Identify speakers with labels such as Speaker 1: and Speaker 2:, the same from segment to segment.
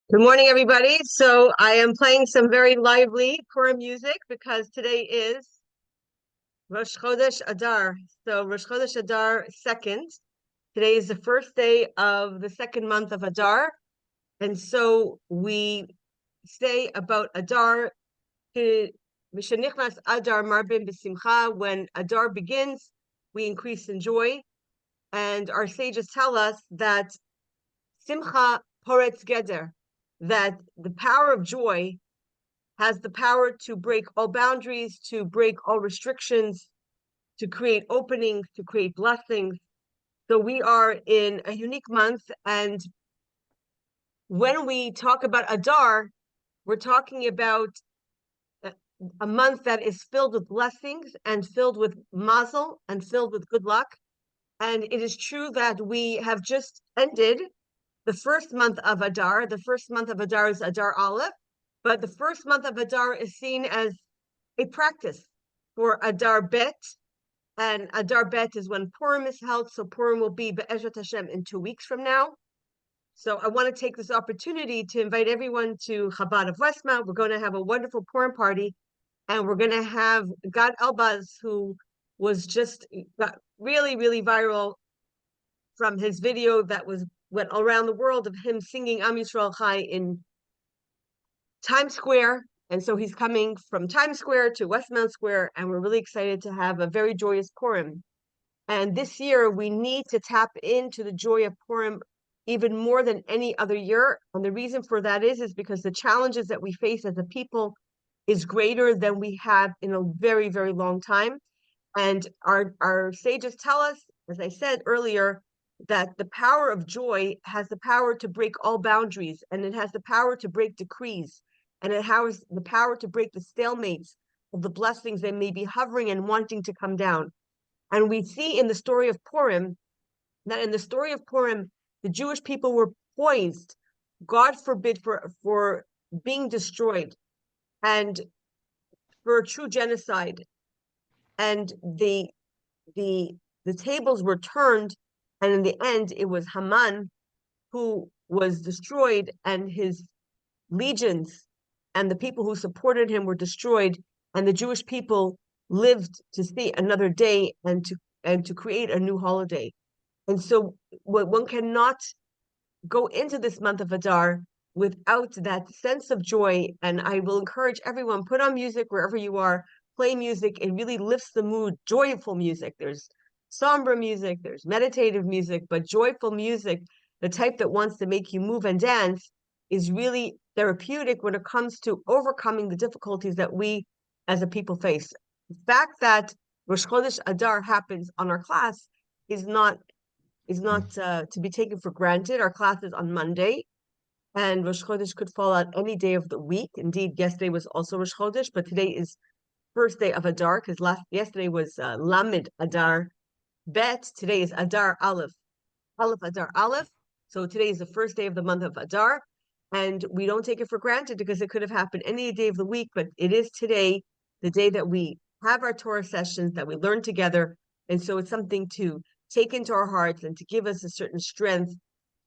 Speaker 1: Good morning, everybody. So I am playing some very lively Purim music because today is Rosh Chodesh Adar. So Rosh Chodesh Adar second. Today is the first day of the second month of Adar. And so we say about Adar, Mishenichnas Adar Marbim B'Simcha. When Adar begins, we increase in joy. And our sages tell us that Simcha Poretz Geder, that the power of joy has the power to break all boundaries, to break all restrictions, to create openings, to create blessings. So we are in a unique month. And when we talk about Adar, we're talking about a month that is filled with blessings and filled with mazel and filled with good luck. And it is true that we have just ended the first month of Adar. The first month of Adar is Adar Aleph, but the first month of Adar is seen as a practice for Adar Bet. And Adar Bet is when Purim is held. So Purim will be Be'ezrat Hashem in 2 weeks from now. So I want to take this opportunity to invite everyone to Chabad of Westmount. We're going to have a wonderful Purim party. And we're going to have Gad Elbaz, who was just got really, really viral from his video that went around the world of him singing Am Yisrael Chai in Times Square. And so he's coming from Times Square to Westmount Square, and we're really excited to have a very joyous Purim. And this year, we need to tap into the joy of Purim even more than any other year. And the reason for that is because the challenges that we face as a people is greater than we have in a very, very long time. And our sages tell us, as I said earlier, that the power of joy has the power to break all boundaries, and it has the power to break decrees, and it has the power to break the stalemates of the blessings that may be hovering and wanting to come down. And we see in the story of Purim that in the story of Purim, the Jewish people were poised, God forbid, for being destroyed and for a true genocide. And the tables were turned, and in the end, it was Haman who was destroyed, and his legions and the people who supported him were destroyed, and the Jewish people lived to see another day and to create a new holiday. And so one cannot go into this month of Adar without that sense of joy. And I will encourage everyone, put on music wherever you are, play music. It really lifts the mood, joyful music. There's somber music, there's meditative music, but joyful music, the type that wants to make you move and dance, is really therapeutic when it comes to overcoming the difficulties that we as a people face. The fact that Rosh Chodesh Adar happens on our class is not to be taken for granted. Our class is on Monday, and Rosh Chodesh could fall out any day of the week. Indeed, yesterday was also Rosh Chodesh, but today is first day of Adar, because yesterday was Lamed Adar Bet. Today is Adar Aleph, Aleph Adar Aleph. So today is the first day of the month of Adar, and we don't take it for granted because it could have happened any day of the week, but it is today, the day that we have our Torah sessions, that we learn together. And so it's something to take into our hearts and to give us a certain strength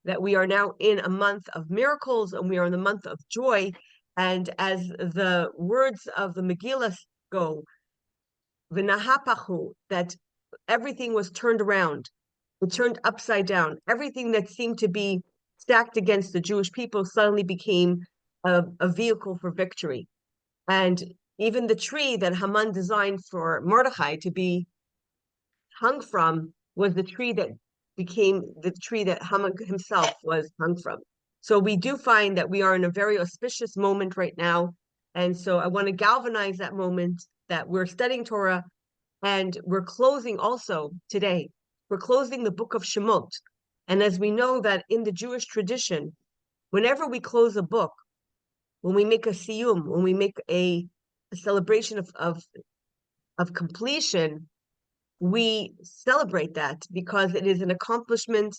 Speaker 1: that we are now in a month of miracles and we are in the month of joy. And as the words of the Megillah go, V'nahapachu, that everything was turned around. It turned upside down. Everything that seemed to be stacked against the Jewish people suddenly became a vehicle for victory. And even the tree that Haman designed for Mordechai to be hung from was the tree that became the tree that Haman himself was hung from. So we do find that we are in a very auspicious moment right now. And so I want to galvanize that moment that we're studying Torah, and we're closing also today. We're closing the book of Shemot. And as we know that in the Jewish tradition, whenever we close a book, when we make a siyum, when we make a celebration of completion, we celebrate that because it is an accomplishment,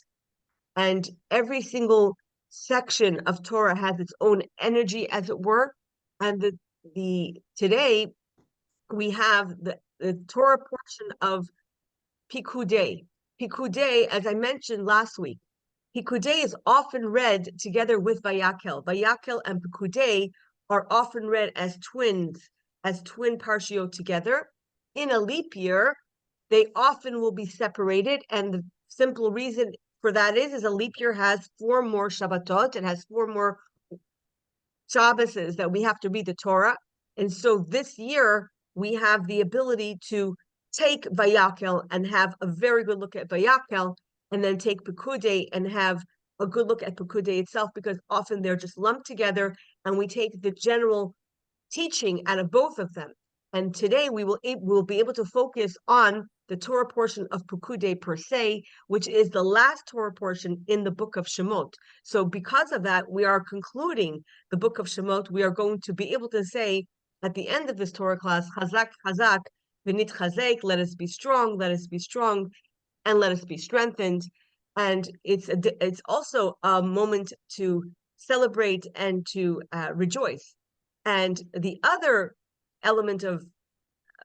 Speaker 1: and every single section of Torah has its own energy, as it were. And the today we have the Torah portion of Pikudei. Pikudei, as I mentioned last week, Pikudei is often read together with Vayakel. Vayakel and Pikudei are often read as twins, as twin parshiot together. In a leap year, they often will be separated, and the simple reason for that is a leap year has 4 more Shabbatot. It has 4 more Shabbos that we have to read the Torah. And so this year, we have the ability to take Vayakel and have a very good look at Vayakel, and then take Pekudei and have a good look at Pekudei itself, because often they're just lumped together, and we take the general teaching out of both of them. And today we will be able to focus on the Torah portion of Pekudei per se, which is the last Torah portion in the book of Shemot. So because of that, we are concluding the book of Shemot. We are going to be able to say at the end of this Torah class, Chazak, Chazak, V'nit Chazek, let us be strong, and let us be strengthened. And it's also a moment to celebrate and to rejoice. And the other element of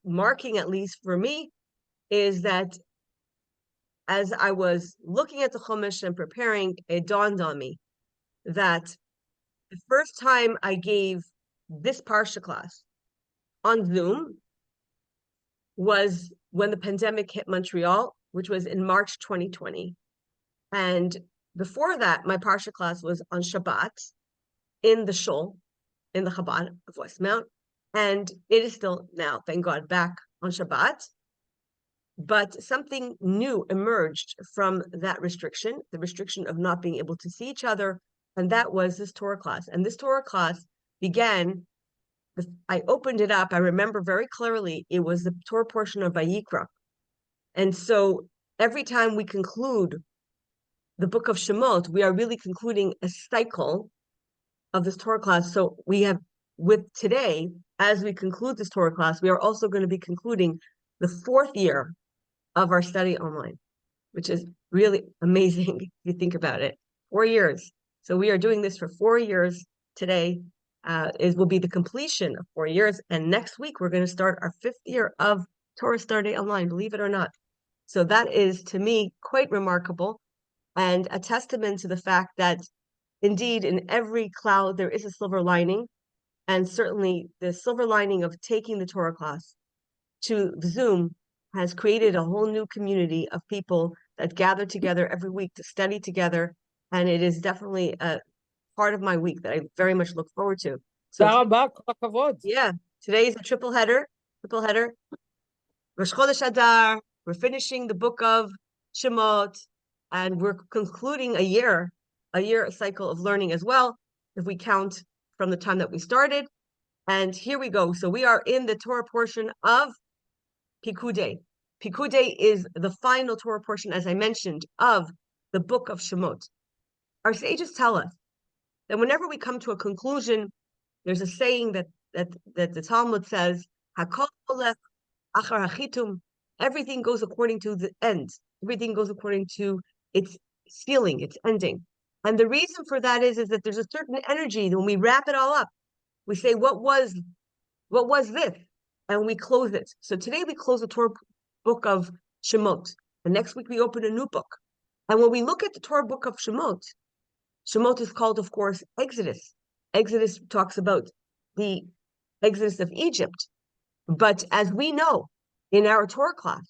Speaker 1: marking, at least for me, is that as I was looking at the Chumash and preparing, it dawned on me that the first time I gave this Parsha class on Zoom was when the pandemic hit Montreal, which was in March 2020. And before that, my Parsha class was on Shabbat in the Shul, in the Chabad of Westmount. And it is still now, thank God, back on Shabbat. But something new emerged from that restriction, the restriction of not being able to see each other, and that was this Torah class. And this Torah class began, I opened it up, I remember very clearly, it was the Torah portion of Vayikra. And so every time we conclude the book of Shemot, we are really concluding a cycle of this Torah class. So we have, with today, as we conclude this Torah class, we are also going to be concluding the 4th year of our study online, which is really amazing if you think about it. 4 years. So we are doing this for 4 years today. Will be the completion of 4 years. And next week, we're going to start our 5th year of Torah Study Online, believe it or not. So that is, to me, quite remarkable and a testament to the fact that indeed in every cloud there is a silver lining. And certainly the silver lining of taking the Torah class to Zoom has created a whole new community of people that gather together every week to study together. And it is definitely a part of my week that I very much look forward to. So yeah, today is a triple header. Rosh Chodesh Adar, we're finishing the book of Shemot, and we're concluding a cycle of learning as well, if we count from the time that we started. And here we go. So we are in the Torah portion of Pikudei. Pikudei is the final Torah portion, as I mentioned, of the book of Shemot. Our sages tell us that whenever we come to a conclusion, there's a saying that the Talmud says, "Hakol holech achar hachitum." Everything goes according to the end. Everything goes according to its ceiling, its ending. And the reason for that is that there's a certain energy that when we wrap it all up, we say, what was this? And we close it. So today we close the Torah book of Shemot. The next week we open a new book. And when we look at the Torah book of Shemot, Shemot is called, of course, Exodus. Exodus talks about the Exodus of Egypt. But as we know in our Torah class,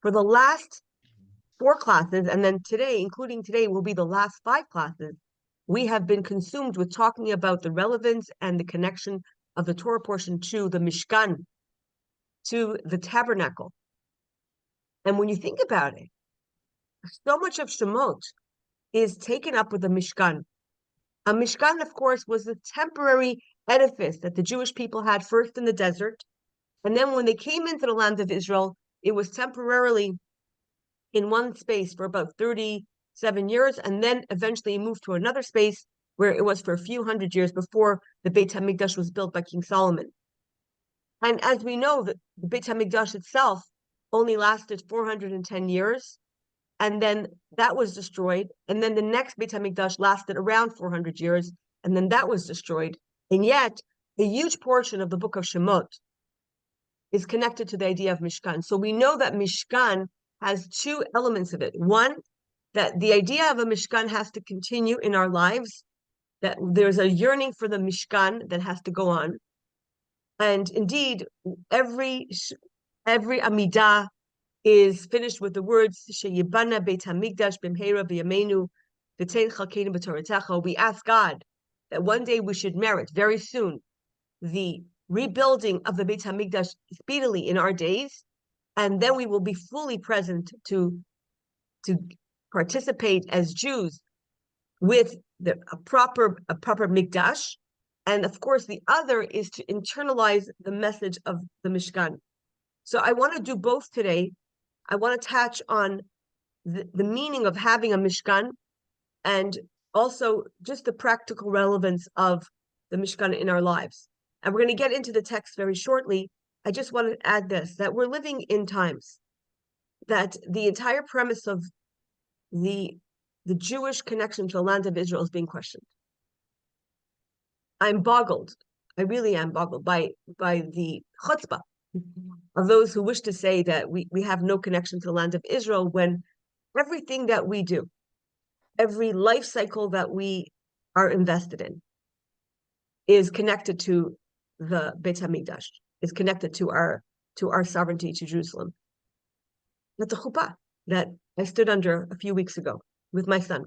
Speaker 1: for the last 4 classes, and then today, including today, will be the last 5 classes, we have been consumed with talking about the relevance and the connection of the Torah portion to the Mishkan, to the tabernacle. And when you think about it, so much of Shemot is taken up with the Mishkan. A Mishkan, of course, was a temporary edifice that the Jewish people had first in the desert. And then when they came into the land of Israel, it was temporarily in one space for about 37 years, and then eventually moved to another space where it was for a few hundred years before the Beit HaMikdash was built by King Solomon. And as we know, the Beit HaMikdash itself only lasted 410 years, and then that was destroyed. And then the next Beit HaMikdash lasted around 400 years, and then that was destroyed. And yet, a huge portion of the book of Shemot is connected to the idea of Mishkan. So we know that Mishkan has 2 elements of it. One that the idea of a Mishkan has to continue in our lives, that there's a yearning for the Mishkan that has to go on. And indeed, every Amidah is finished with the words Sheyibana Beit Hamikdash B'mheira B'yameinu V'tein Chalkeinu B'Toratecha. We ask God that one day we should merit very soon the rebuilding of the Beit Hamikdash speedily in our days, and then we will be fully present to participate as Jews with a proper Mikdash. And of course, the other is to internalize the message of the Mishkan. So I want to do both today. I want to touch on the meaning of having a Mishkan and also just the practical relevance of the Mishkan in our lives. And we're going to get into the text very shortly. I just want to add this, that we're living in times that the entire premise of the Jewish connection to the land of Israel is being questioned. I'm boggled. I really am boggled by the chutzpah of those who wish to say that we have no connection to the land of Israel, when everything that we do, every life cycle that we are invested in, is connected to the Beit HaMikdash, is connected to our sovereignty, to Jerusalem. That's a chuppah that I stood under a few weeks ago with my son.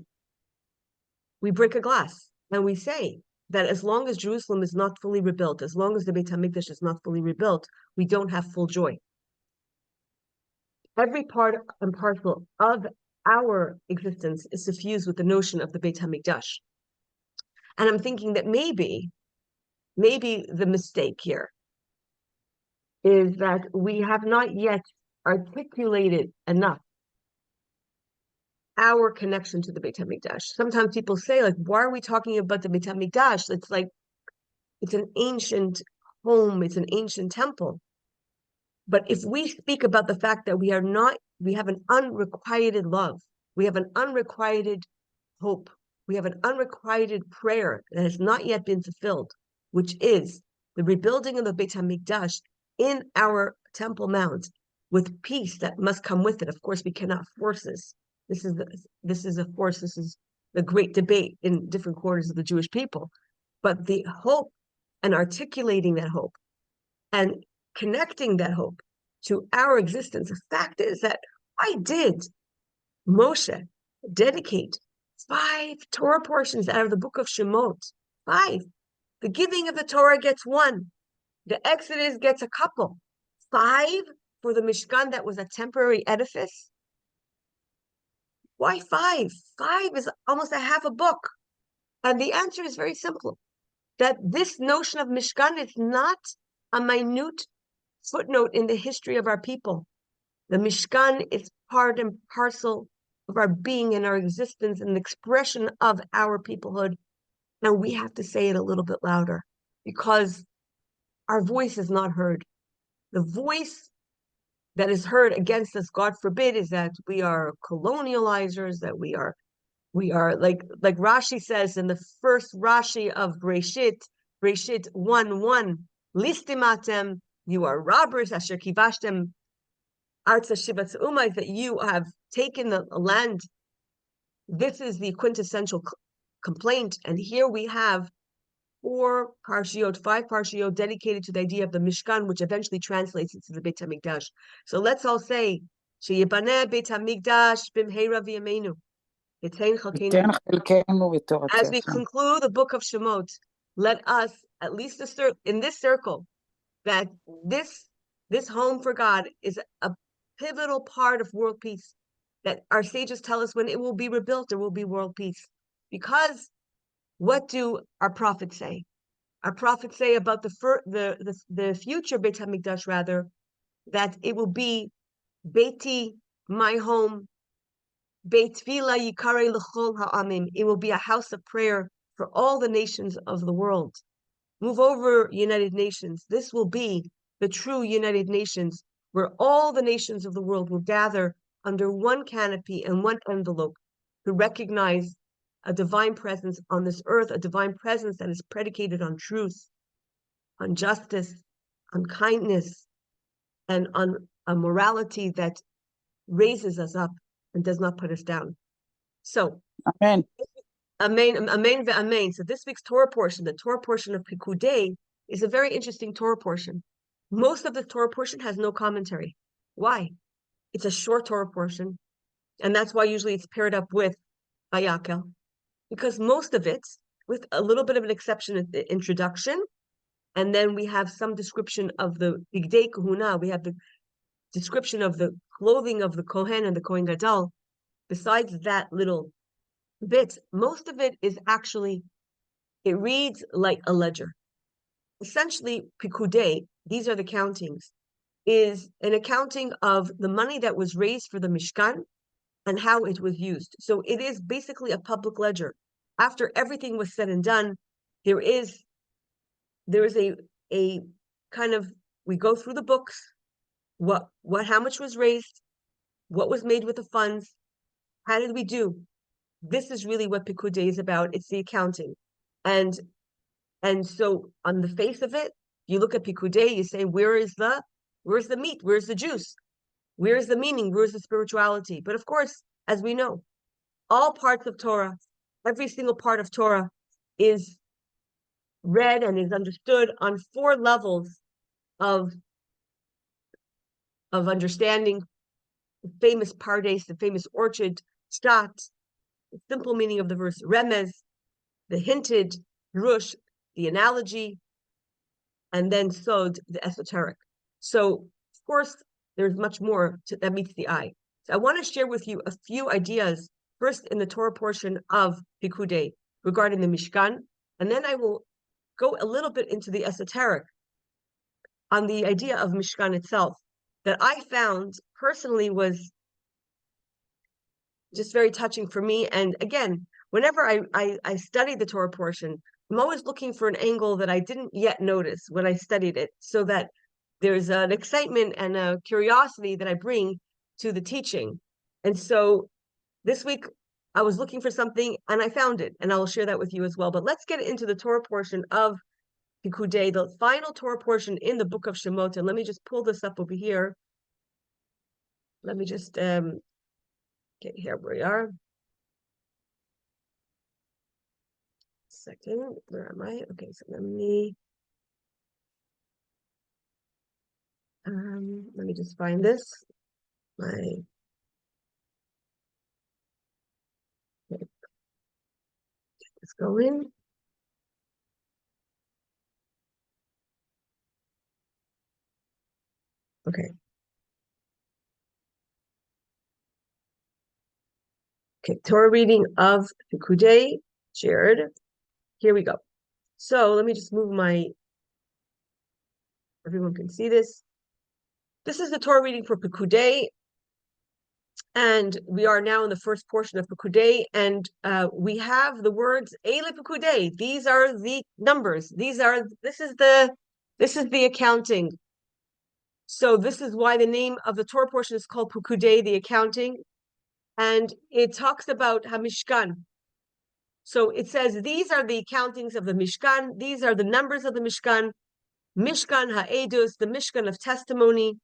Speaker 1: We break a glass and we say that as long as Jerusalem is not fully rebuilt, as long as the Beit HaMikdash is not fully rebuilt, we don't have full joy. Every part and parcel of our existence is suffused with the notion of the Beit HaMikdash. And I'm thinking that maybe the mistake here is that we have not yet articulated enough our connection to the Beit HaMikdash. Sometimes people say, like, why are we talking about the Beit HaMikdash? It's like, it's an ancient home, it's an ancient temple. But if we speak about the fact that we have an unrequited love, we have an unrequited hope, we have an unrequited prayer that has not yet been fulfilled, which is the rebuilding of the Beit HaMikdash in our Temple Mount, with peace that must come with it. Of course, we cannot force this. This is the great debate in different quarters of the Jewish people. But the hope and articulating that hope and connecting that hope to our existence. The fact is that why did Moshe dedicate 5 Torah portions out of the book of Shemot? 5. The giving of the Torah gets 1. The Exodus gets a couple. 5 for the Mishkan that was a temporary edifice? Why 5? 5 is almost a half a book. And the answer is very simple, that this notion of Mishkan is not a minute footnote in the history of our people. The Mishkan is part and parcel of our being and our existence and the expression of our peoplehood. And we have to say it a little bit louder because our voice is not heard. The voice that is heard against us, God forbid, is that we are colonializers, that we are like Rashi says in the first Rashi of Breshit 1:1, listimatem, you are robbers, asher kivashtem arza shivatz umay, that you have taken the land. This is the quintessential complaint. And here we have 5 parshiot dedicated to the idea of the Mishkan, which eventually translates into the Beit HaMikdash. So let's all say, Sheyibaneh Beit HaMikdash b'mheira v'yameinu. As we conclude the book of Shemot, let us, at least in this circle, that this home for God is a pivotal part of world peace. That our sages tell us when it will be rebuilt, there will be world peace. Because what do our prophets say? Our prophets say about the future Beit HaMikdash, rather, that it will be Beiti, my home, Beit Tefillah Yikarei L'chol Ha'amim. It will be a house of prayer for all the nations of the world. Move over, United Nations. This will be the true United Nations, where all the nations of the world will gather under one canopy and one envelope to recognize a divine presence on this earth, a divine presence that is predicated on truth, on justice, on kindness, and on a morality that raises us up and does not put us down. So,
Speaker 2: Amen.
Speaker 1: Amen, Amen, Amen. So this week's Torah portion, the Torah portion of Pikudei, is a very interesting Torah portion. Most of the Torah portion has no commentary. Why? It's a short Torah portion, and that's why usually it's paired up with Vayakel, because most of it, with a little bit of an exception at the introduction, and then we have some description of the Bigdei Kahuna, we have the description of the clothing of the Kohen and the Kohen Gadol. Besides that little bit, most of it is actually, it reads like a ledger. Essentially, Pikudei, these are the countings, is an accounting of the money that was raised for the Mishkan and how it was used. So it is basically a public ledger. After everything was said and done, there is a kind of, we go through the books, how much was raised, what was made with the funds, how did we do? This is really what Pikudei is about. It's the accounting. And so on the face of it, you look at Pikudei, you say, where's the meat? Where's the juice? Where's the meaning? Where's the spirituality? But of course, as we know, all parts of Torah, every single part of Torah is read and is understood on 4 levels of understanding. The famous Pardes, the famous orchard, Shtat, the simple meaning of the verse, Remez, the hinted, Rush, the analogy, and then Sod, the esoteric. So, of course, there's much more that meets the eye. So I want to share with you a few ideas, first in the Torah portion of Pikudei regarding the Mishkan, and then I will go a little bit into the esoteric on the idea of Mishkan itself, that I found personally was just very touching for me. And again, whenever I study the Torah portion, I'm always looking for an angle that I didn't yet notice when I studied it, so that there's an excitement and a curiosity that I bring to the teaching. And so this week I was looking for something and I found it, and I will share that with you as well. But let's get into the Torah portion of Pikudei, the final Torah portion in the book of Shemot. And let me just pull this up over here. Let me just get here where we are. Second, where am I? Okay, so let me just find this. Let's go in. Okay. Okay, Torah reading of Pikudei, shared. Here we go. So let me just move everyone can see this. This is the Torah reading for Pikudei, and we are now in the first portion of Pikudei, and we have the words Eile Pikudei. These are the numbers. This is the accounting. So this is why the name of the Torah portion is called Pikudei, the accounting, and it talks about Hamishkan. So it says, these are the countings of the Mishkan. These are the numbers of the Mishkan. Mishkan ha'edus, the Mishkan of testimony.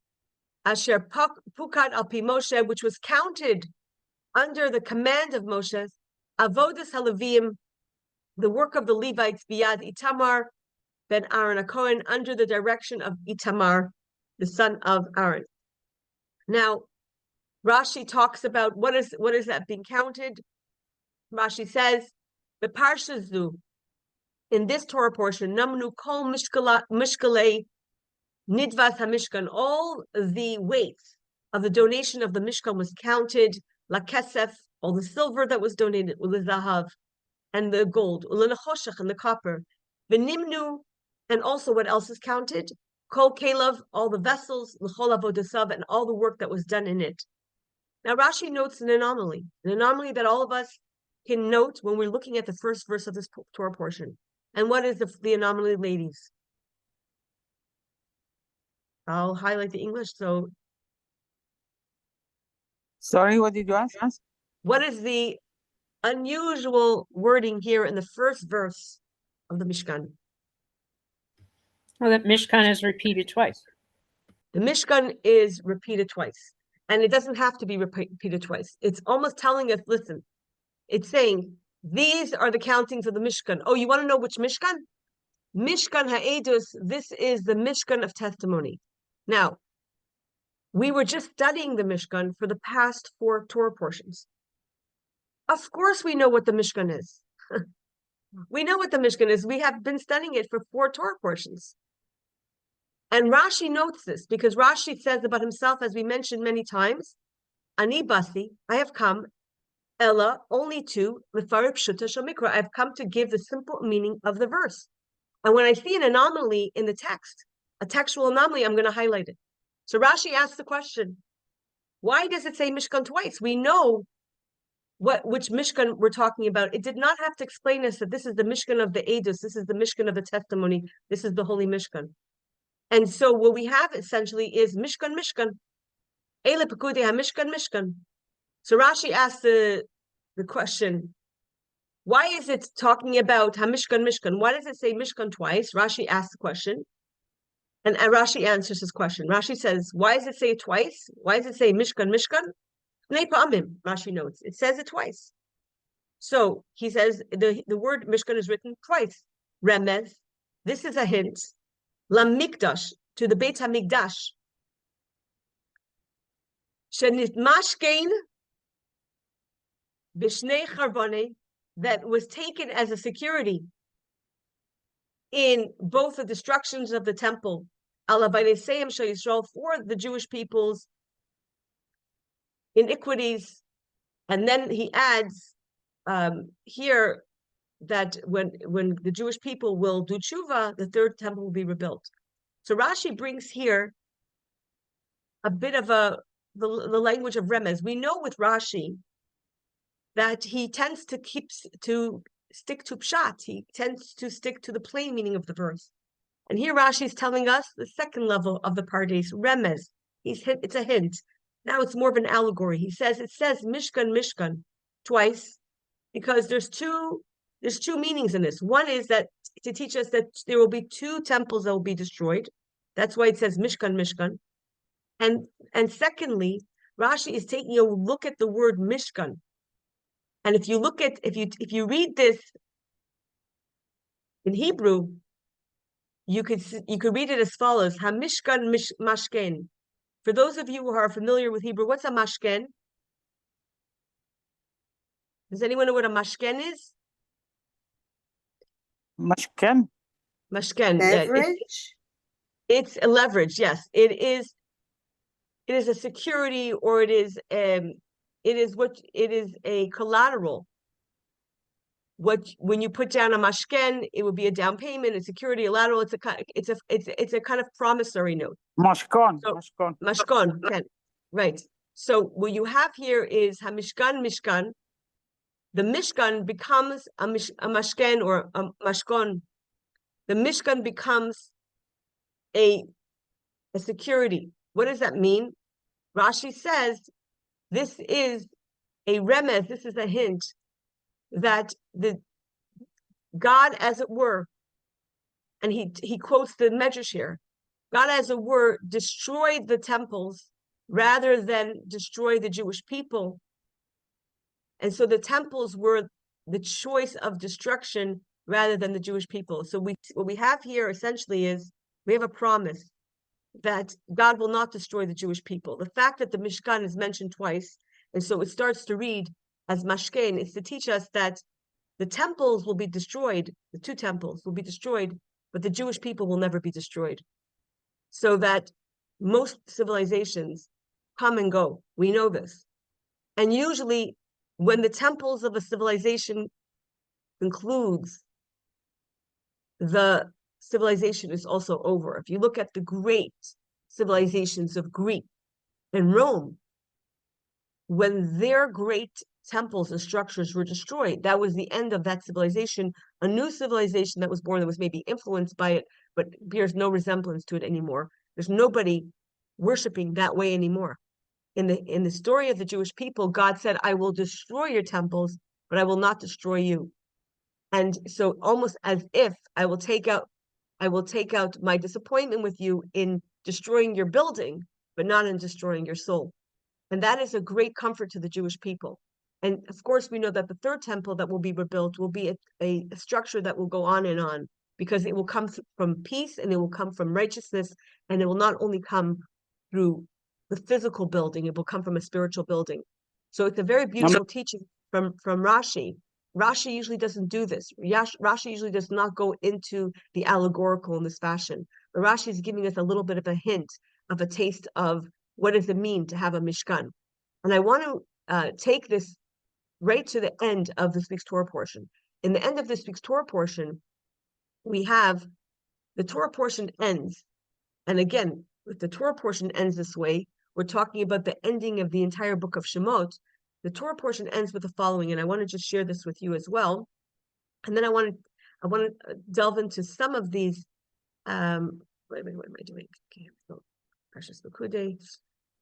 Speaker 1: Asher pukad al pi Moshe, which was counted under the command of Moshe. Avodas haLevim, the work of the Levites, biyad Itamar ben Aaron HaKohen, under the direction of Itamar, the son of Aaron. Now, Rashi talks about what is that being counted. Rashi says, the Parshazu, in this Torah portion, Namnu kol mishkalei nidvas hamishkan, all the weights of the donation of the Mishkan was counted, la kesef, all the silver that was donated, ulezahav, and the gold, ulenechoshech, and the copper, v'nimnu, and also what else is counted, kol kelav, all the vessels, l'chol avodasav, and all the work that was done in it. Now Rashi notes an anomaly that all of us can note when we're looking at the first verse of this Torah portion. And what is the anomaly, ladies? I'll highlight the English. So,
Speaker 2: sorry, what did you ask?
Speaker 1: What is the unusual wording here in the first verse of the Mishkan?
Speaker 3: Well, that Mishkan is repeated twice.
Speaker 1: The Mishkan is repeated twice. And it doesn't have to be repeated twice. It's almost telling us, listen, it's saying, these are the countings of the Mishkan. Oh, you want to know which Mishkan? Mishkan Ha'edus, this is the Mishkan of testimony. Now, we were just studying the Mishkan for the past 4 Torah portions. Of course we know what the Mishkan is. We know what the Mishkan is. We have been studying it for 4 Torah portions. And Rashi notes this because Rashi says about himself, as we mentioned many times, Ani Basi, I have come, Ella, only to Mefarib Shuta Shamikra. I've come to give the simple meaning of the verse. And when I see an anomaly in the text, a textual anomaly, I'm going to highlight it. So Rashi asks the question, why does it say Mishkan twice? We know which Mishkan we're talking about. It did not have to explain us that this is the Mishkan of the Edus, this is the Mishkan of the testimony, this is the Holy Mishkan. And so what we have essentially is Mishkan, Mishkan. Eile Pekudei HaMishkan, Mishkan. So Rashi asks the question, why is it talking about HaMishkan, Mishkan? Why does it say Mishkan twice? Rashi asks the question. And Rashi answers his question. Rashi says, why does it say it twice? Why does it say Mishkan, Mishkan? Rashi notes. It says it twice. So he says the word Mishkan is written twice. Remez. This is a hint. Lamikdash, to the Beit HaMikdash. Shenitmashkein Bishnei Charvone, that was taken as a security in both the destructions of the temple, Alavaneseim Shal Yisrael, for the Jewish people's iniquities. And then he adds here that when the Jewish people will do tshuva, the third temple will be rebuilt. So Rashi brings here a bit of the language of remez. We know with Rashi that he tends to stick to pshat. He tends to stick to the plain meaning of the verse. And here Rashi is telling us the second level of the pardes, remez. It's a hint. Now it's more of an allegory. It says Mishkan, Mishkan twice, because there's two meanings in this. One is that to teach us that there will be 2 temples that will be destroyed. That's why it says Mishkan, Mishkan. And secondly, Rashi is taking a look at the word Mishkan. And if you read this in Hebrew, you could read it as follows: Hamishkan mashken. For those of you who are familiar with Hebrew, what's a mashken? Does anyone know what a mashken is?
Speaker 2: Mashken?
Speaker 1: Mashken,
Speaker 4: Leverage?
Speaker 1: it's a leverage. Yes, it is a security, or it is a collateral. When you put down a mashken, it would be a down payment, a security, a lateral. It's a kind of promissory note.
Speaker 2: Mashkon.
Speaker 1: So,
Speaker 2: Mashkon.
Speaker 1: Mashkon, right. So what you have here is Hamishkan, Mishkan. The Mishkan becomes a mashken or a mashkon. The Mishkan becomes a security. What does that mean? Rashi says this is a remez, this is a hint that the God, as it were, and he quotes the Medrash here, God, as it were, destroyed the temples rather than destroy the Jewish people. And so the temples were the choice of destruction rather than the Jewish people. So what we have here essentially is we have a promise that God will not destroy the Jewish people. The fact that the Mishkan is mentioned twice, and so it starts to read as Mashken, is to teach us that the temples will be destroyed, the 2 temples will be destroyed, but the Jewish people will never be destroyed. So that most civilizations come and go. We know this. And usually when the temples of a civilization concludes, the civilization is also over. If you look at the great civilizations of Greece and Rome, when their great temples and structures were destroyed, that was the end of that civilization. A new civilization that was born, that was maybe influenced by it, but bears no resemblance to it anymore. There's nobody worshiping that way anymore. In the story of the Jewish people, God said, I will destroy your temples, but I will not destroy you. And so almost as if I will take out my disappointment with you in destroying your building, but not in destroying your soul. And that is a great comfort to the Jewish people, And of course, we know that the third temple that will be rebuilt will be a structure that will go on, because it will come from peace and it will come from righteousness, and it will not only come through the physical building, it will come from a spiritual building. So it's a very beautiful teaching from Rashi. Rashi usually doesn't do this. Rashi usually does not go into the allegorical in this fashion. But Rashi is giving us a little bit of a hint, of a taste of what does it mean to have a Mishkan. And I want to take this right to the end of this week's Torah portion. In the end of this week's Torah portion, we have the Torah portion ends. And again, if the Torah portion ends this way, we're talking about the ending of the entire book of Shemot. The Torah portion ends with the following, and I want to just share this with you as well. And then I want to delve into some of these. What am I doing? Okay, so Precious Makude.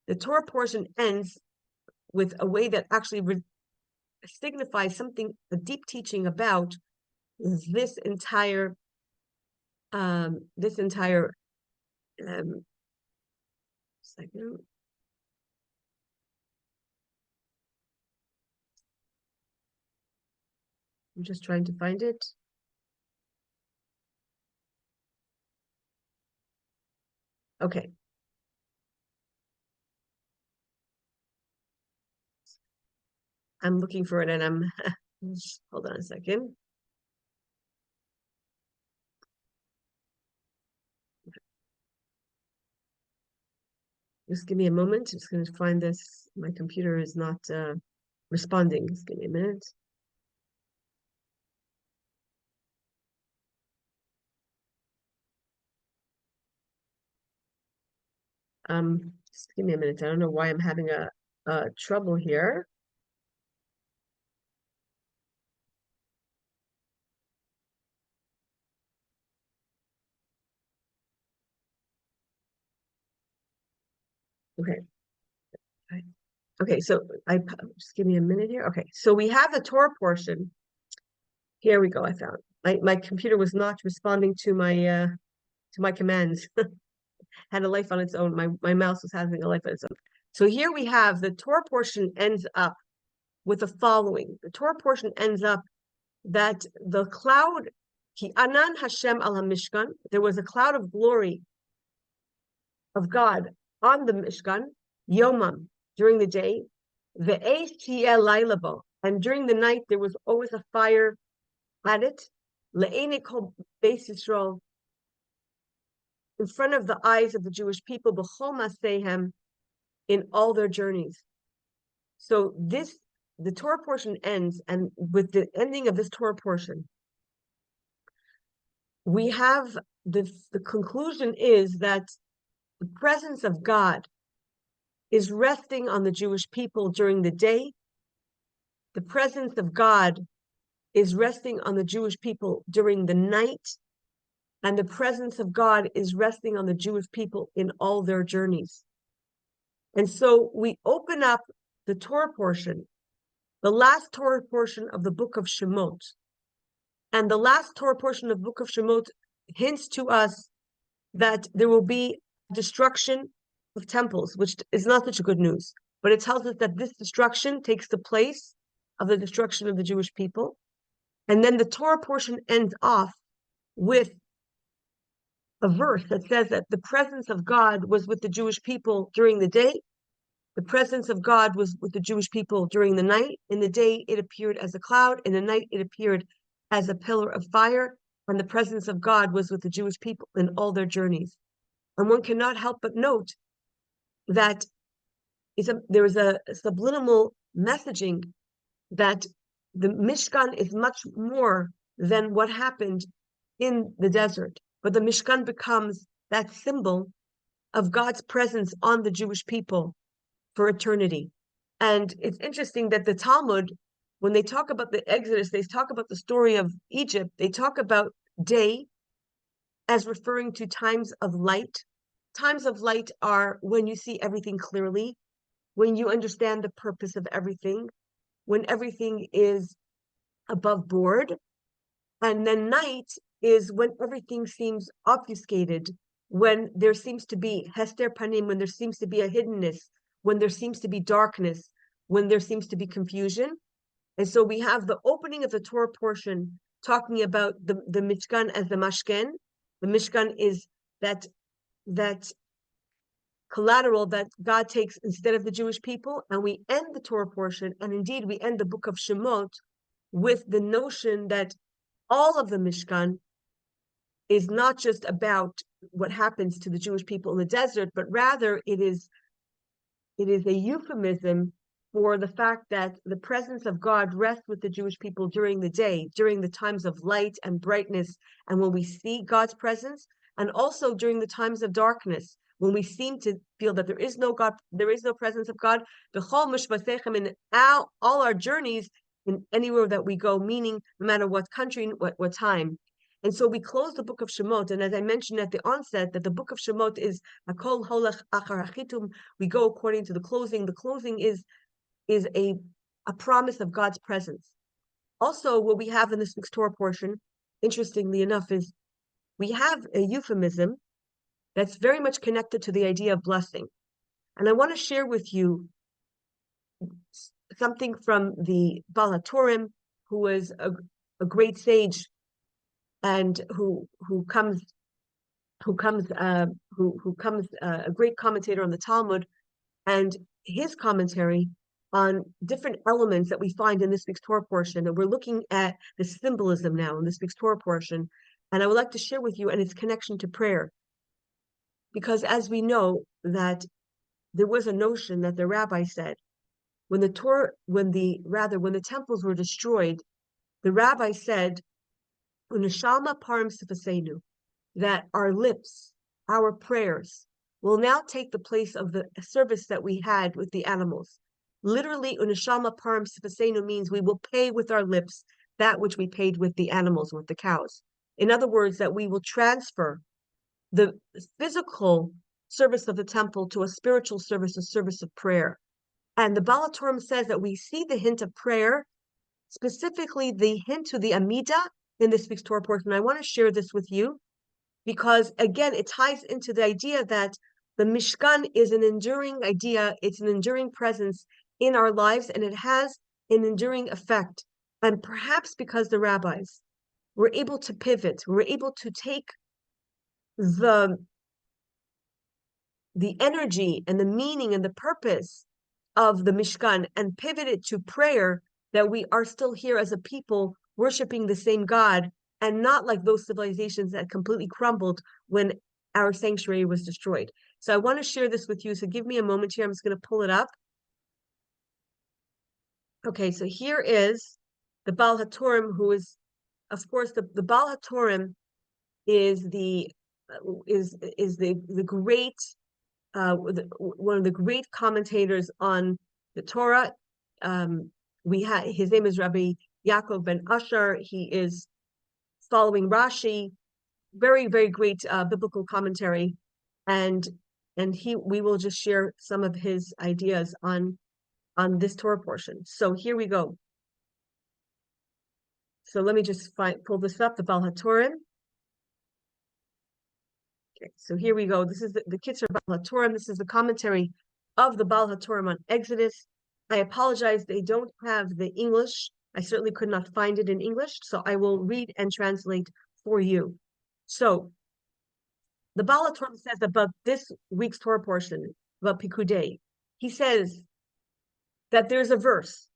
Speaker 1: The Torah portion ends with a way that actually signifies something, a deep teaching about this entire second. I'm just trying to find it. Okay. I'm looking for it and I'm hold on a second. Just give me a moment. I'm just going to find this. My computer is not responding. Just give me a minute. Just give me a minute. I don't know why I'm having a trouble here. Okay. Okay, so just give me a minute here. Okay, so we have the Torah portion. Here we go. I found my computer was not responding to my commands. Had a life on its own. My mouse was having a life on its own. So here we have the Torah portion ends up with the following. The Torah portion ends up that the cloud, Ki Anan Hashem al Mishkan, there was a cloud of glory of God on the Mishkan, Yomam, during the day, Ve'esh Tiel Lailabo, and during the night there was always a fire at it, Le'ene Kol Beis Yisrael, in front of the eyes of the Jewish people, B'chol Masehem, in all their journeys. So the Torah portion ends, and with the ending of this Torah portion, we have the conclusion is that the presence of God is resting on the Jewish people during the day. The presence of God is resting on the Jewish people during the night. And the presence of God is resting on the Jewish people in all their journeys. And so we open up the Torah portion, the last Torah portion of the book of Shemot. And the last Torah portion of the book of Shemot hints to us that there will be destruction of temples, which is not such a good news. But it tells us that this destruction takes the place of the destruction of the Jewish people. And then the Torah portion ends off with a verse that says that the presence of God was with the Jewish people during the day. The presence of God was with the Jewish people during the night. In the day, it appeared as a cloud. In the night, it appeared as a pillar of fire. And the presence of God was with the Jewish people in all their journeys. And one cannot help but note that there is a subliminal messaging that the Mishkan is much more than what happened in the desert. But the Mishkan becomes that symbol of God's presence on the Jewish people for eternity. And it's interesting that the Talmud, when they talk about the Exodus, they talk about the story of Egypt, they talk about day as referring to times of light. Times of light are when you see everything clearly, when you understand the purpose of everything, when everything is above board. And then night is when everything seems obfuscated, when there seems to be hester panim, when there seems to be a hiddenness, when there seems to be darkness, when there seems to be confusion. And so we have the opening of the Torah portion talking about the Mishkan as the Mashken. The Mishkan is that collateral that God takes instead of the Jewish people. And we end the Torah portion, and indeed we end the book of Shemot with the notion that all of the Mishkan is not just about what happens to the Jewish people in the desert, but rather it is a euphemism for the fact that the presence of God rests with the Jewish people during the day, during the times of light and brightness, and when we see God's presence, and also during the times of darkness, when we seem to feel that there is no God, there is no presence of God. In all our journeys, in anywhere that we go, meaning no matter what country, what time. And so we close the book of Shemot, and as I mentioned at the onset, that the book of Shemot is Hakol Holech Achar Hachitum. We go according to the closing. The closing is a promise of God's presence. Also, what we have in this week's Torah portion, interestingly enough, is we have a euphemism that's very much connected to the idea of blessing. And I want to share with you something from the Baal HaTurim, who was a great sage and who comes a great commentator on the Talmud, and his commentary on different elements that we find in this week's Torah portion. And we're looking at the symbolism now in this week's Torah portion. And I would like to share with you and its connection to prayer. Because as we know that there was a notion that the rabbi said, when the temples were destroyed, the rabbi said, Uneshalma parim sifasenu, that our lips, our prayers, will now take the place of the service that we had with the animals. Literally, Uneshalma parim sifasenu means we will pay with our lips that which we paid with the animals, with the cows. In other words, that we will transfer the physical service of the temple to a spiritual service, a service of prayer. And the Baal HaTurim says that we see the hint of prayer, specifically the hint to the Amidah in this week's Torah portion. I want to share this with you because, again, it ties into the idea that the Mishkan is an enduring idea. It's an enduring presence in our lives, and it has an enduring effect. And perhaps because the rabbis were able to pivot, were able to take the energy and the meaning and the purpose of the Mishkan and pivot it to prayer, that we are still here as a people worshiping the same God, and not like those civilizations that completely crumbled when our sanctuary was destroyed. So I want to share this with you. So give me a moment here. I'm just going to pull it up. Okay, so here is the Baal HaTurim, who is, of course, the Baal HaTurim is the great one of the great commentators on the Torah. His name is Rabbi Yaakov ben Asher. He is following Rashi, very, very great biblical commentary, and we will just share some of his ideas on this Torah portion. So here we go. So let me just pull this up, the Baal HaTurim. Okay, so here we go. This is the Kitzur Baal HaTurim. This is the commentary of the Baal HaTurim on Exodus. I apologize, they don't have the English. I certainly could not find it in English, so I will read and translate for you. So, the Baal HaTurim says about this week's Torah portion, about Pikudei. He says that there's a verse,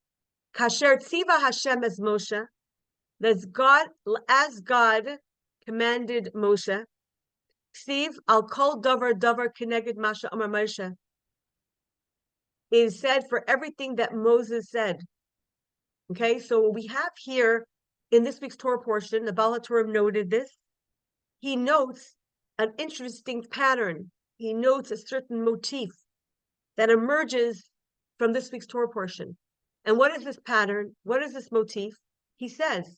Speaker 1: Kasher tziva Hashem as Moshe, as God commanded Moshe, Ksiv al kol davar keneged masha amar Moshe, is said for everything that Moses said. Okay, so what we have here in this week's Torah portion, the Baal HaTurim noted this. He notes an interesting pattern. He notes a certain motif that emerges from this week's Torah portion. And what is this pattern? What is this motif? He says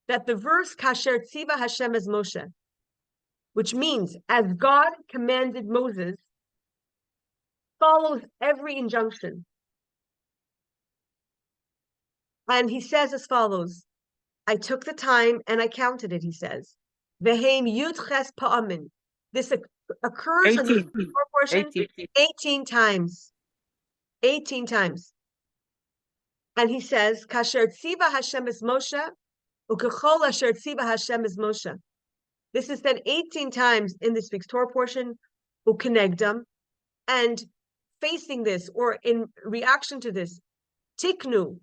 Speaker 1: that the verse Kasher tziva Hashem as Moshe, which means as God commanded Moses, follows every injunction. And he says as follows, I took the time and I counted it, he says. Vehem yudches pa'amin. This occurs in the portion 18 times. 18 times. And he says, Kasher tziva Hashem es Moshe, ukechol asher tziva Hashem es Moshe. This is said 18 times in this week's Torah portion, ukenegdam, and facing this, or in reaction to this, tiknu,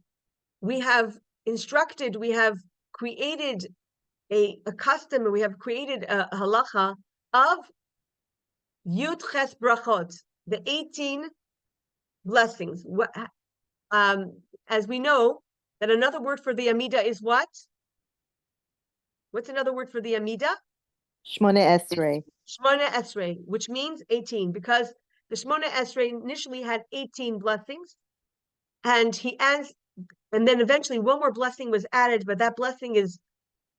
Speaker 1: we have instructed, we have created a custom, and we have created a halacha of Yud Ches Brachot, the 18 blessings. As we know, that another word for the Amida is what? What's another word for the Amida?
Speaker 4: Shmone Esrei.
Speaker 1: Shmona Esrei, which means 18, because the Shmona Esrei initially had 18 blessings, and he adds, and then eventually one more blessing was added, but that blessing is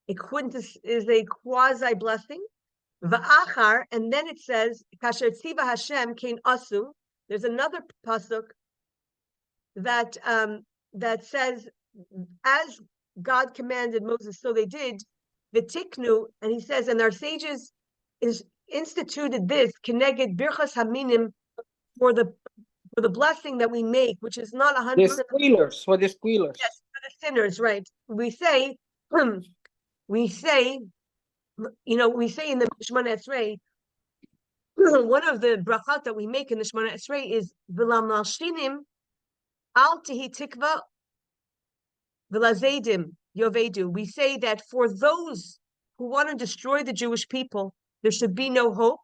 Speaker 1: a quasi blessing. Va'achar, and then it says, Kasher tziva Hashem kein asu. There's another pasuk that that says, as God commanded Moses, so they did. The tiknu, and he says, and our sages instituted this keneged birchas haminim, for the blessing that we make, which is not 100%.
Speaker 2: The squealers, for the squealers.
Speaker 1: Yes, for the sinners, right? We say, we say in the Shemona Esrei, one of the brachot that we make in the Shemona Esrei is v'lam nalshinim al tihi tikva v'lazedim yovedu. We say that for those who want to destroy the Jewish people, there should be no hope,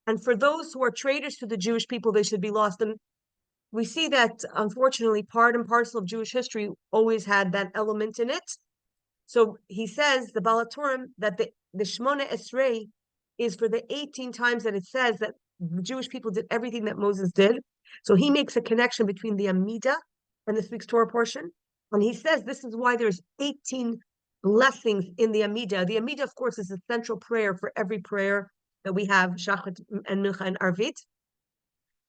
Speaker 1: and for those who are traitors to the Jewish people, they should be lost. And we see that, unfortunately, part and parcel of Jewish history always had that element in it. So he says, the Baal HaTurim, that the Shemona Esrei is for the 18 times that it says that the Jewish people did everything that Moses did. So he makes a connection between the Amida and this week's Torah portion. And he says this is why there's 18 blessings in the Amida. The Amida, of course, is a central prayer for every prayer that we have, Shachat and Mincha and Arvit.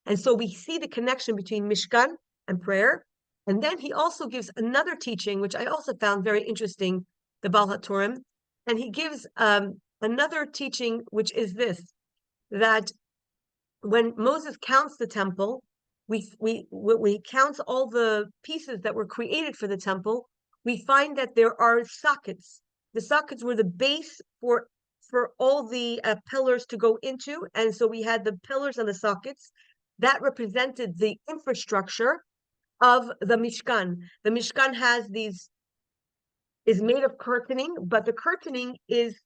Speaker 1: And so we see the connection between Mishkan and prayer. And then he also gives another teaching, which I also found very interesting, the Baal HaTurim. And he gives another teaching, which is this, that when Moses counts the temple, we count all the pieces that were created for the temple, we find that there are sockets. The sockets were the base for all the pillars to go into. And so we had the pillars and the sockets that represented the infrastructure of the Mishkan. The Mishkan is made of curtaining, but the curtaining is